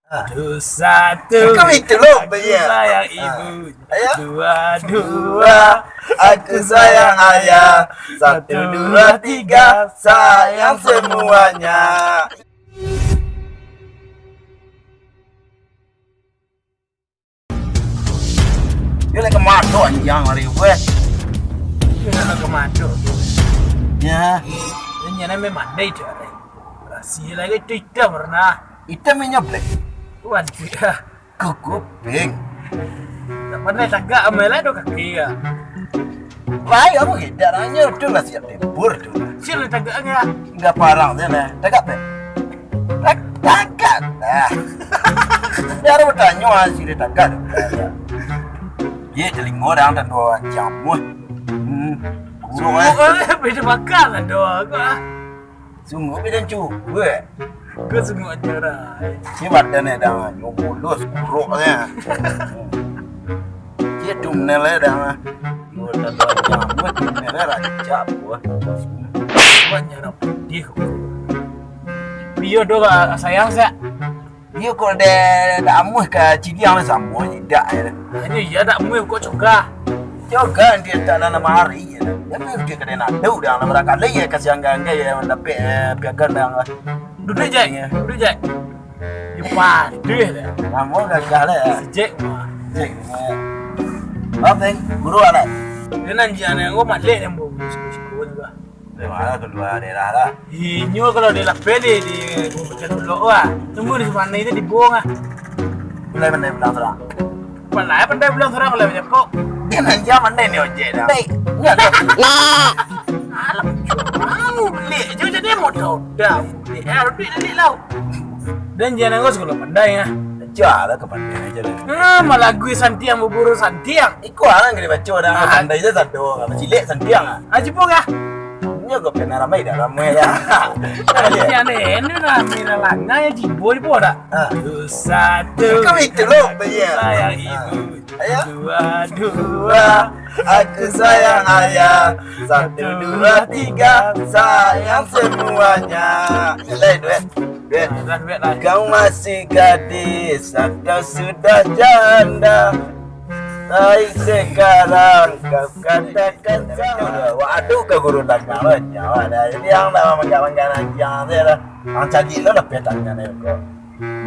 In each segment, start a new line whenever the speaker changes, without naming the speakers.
Satu, satu.
Kau itu loh,
Aku
Bayar.
sayang ibu.
Ayah.
Dua, dua.
Aku sayang ayah. Satu, dua, tiga. Sayang semuanya. Dia lagi kemana anjang hari gue?
Kenapa kemana?
Ya,
Ini memang mandai cari. Si lagi tidak pernah.
itu minyak black.
Waduh ya.
Kuping.
Tak pernah tagak amelah do kaki ya.
Wah, kamu hidarannya udah lah siap libur tuh.
Sila tagaknya.
Enggak parang dia lah. Tegak be. Tegak. Nah. Biar bertanya sih dia tegak. Dia teling orang dan dua jamu. Guru
Beda bakal lah doa aku.
Sungguh beda juga.
Kau semua acara.
Si badannya dah nyobulus kuruknya. Dia tumnelnya dah. Dua dan dua jamu tumnelnya raja buah.
Banyak orang pedih. Bio doa sayang saya.
Dia kalau dah amuh ke Cidiang sama tidak ya.
Hanya iya tak mau kau coba.
Juga dia tak ada nama hari ya. Tapi dia kena nak tahu dah nama rakan lagi kasih angga ya mendapat piagan yang
Duduk je, duduk je. Ya pasti lah.
nama gagal ya.
Sejak mah.
Apa guru ada?
Dia nanti anak aku malik yang bawa sekolah juga.
Di mana keluar daerah lah.
Inyo kalau dia lah pede di komputer dulu ah. Tunggu di mana itu dibuang ah.
Mulai mana bilang terang.
Pandai pandai bilang orang kalau banyak kok.
Dia nanti mana ni ojek dah. Baik.
Alam kamu beli, jadi dia mau dah beli. Beli lau. Dan jangan kau sekolah pandai ya.
Jual ke pandai aja lah.
Malah gue santiang buburu santiang.
Ikut orang kena baca dah. Pandai je satu. Apa cilik santiang ah.
Aji pokah.
Nya kau pernah ramai dah ramai dah.
Yang ini ramai nalangnya ya jibo di poda. Satu.
Kau itu loh bayar.
Sayang ibu.
Ayah.
Dua, dua.
Dua, aku sayang ayah. Satu, dua, tiga. Sayang semuanya. Ilai duit. Duit.
Dah duit lah.
Kau masih gadis atau sudah janda? Baik sekarang kau katakan sama. Waduh ke guru tangga lo nyawa dah. Jadi yang nama mangga-mangga nanjang dia lah. Ang caji lo lah petangnya ni kau.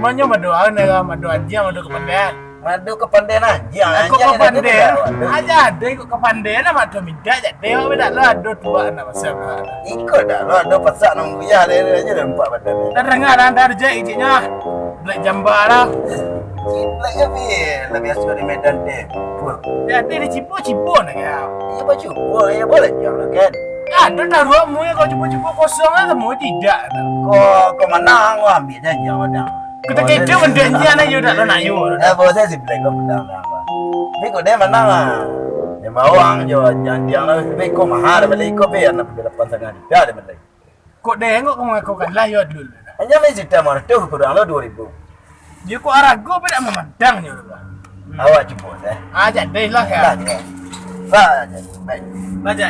Mana madoa nih, madoa aja, madoa kepandean.
Madu kepandean anjang.
Aku kepandean, aja ada ikut kepandean sama madoa minta aja. Dewa beda lo ada tua nama siapa?
Ikut dah lo ada pesak nunggu ya dia aja dah empat badan ni.
Dan rengar dan darja izinnya, black jambara.
Ciplak ke bi? Lebih asal di Medan deh.
Ya dia di cipo nak ya.
Iya baju boleh boleh jangan kan.
Ada taruhmu ya kalau cipo kosong lah, semua tidak.
Kau menang kau ambil saja menang.
Kita kece bendanya na yuda lo nak yur.
Bos saya si Black kau menang lah. Ni kau dia menang ah. Dia bawang jo janjian lah. Tapi kau mahal balik kau biar nak pergi depan sangat. Dah ada balik.
Kok deh kok mengaku kan lah yur dulu.
Hanya mesti cerita mana tu kurang lo 2000.
Dia kok arago beda memandang yur.
Awak jemput eh.
Aja deh lah ya.
Saja. Baik.
Baca.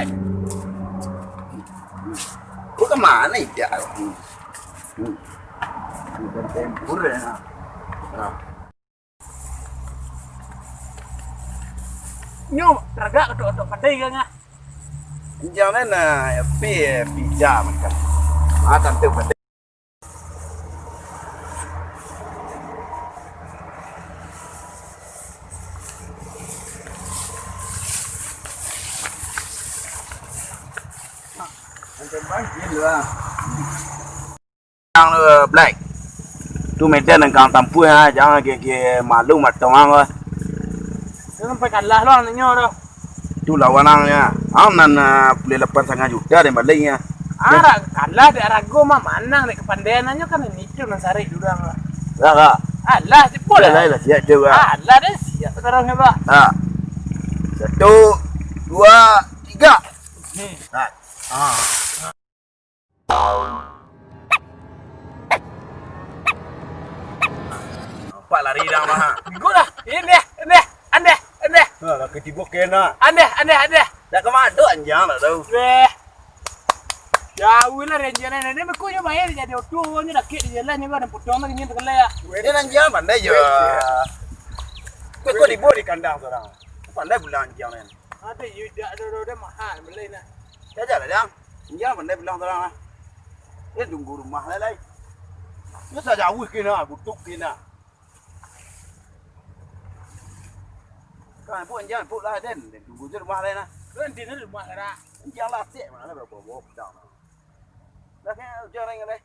Kau ke mana dia? Bukan tempur ya.
Nyo, raga kedok pandai kan ya.
Jangan na ya pija makan. Makan tu pada. Macam banjir lah. Yang black. Tu Medan yang kang tampu ya, jangan ke malu matang ah.
Sampai kalah lo nyo do.
Tu lawanannya. Nan boleh lepas sangat juta deh malainya.
Ara kalah di arago mah manang di kepandeanannya kan ini tu nasari dulu lah.
Lah.
Alah, cepat lah.
Lah siap tu ah.
Alah deh siap sekarang ya, Pak.
Ah. 1 2 3. Nah. Nampak lari dah mah.
Ikut lah. Ini, ande.
Lah ketibuk kena.
Ande.
Dah ke mana anjang lah tu.
Weh. Ya, wila ranger na ni meko yo bayar jadi auto ni dak ke jalan ni ba putong ni ni kala ya.
Dia nan jam pandai je. Kau di bawah di kandang seorang. Pandai belang jam ni.
Ada you dah mahal belai na.
Jaja lah jang. Jam pandai belang seorang lah. Dia tunggu rumah lai. Dia saja awih kena, butuk kena. Kan pun jangan pun lah den. Tunggu je rumah lai nah.
Kan di rumah ra.
Jangan lah sih mana berapa bawa pedang. Dah kan jalan yang lain.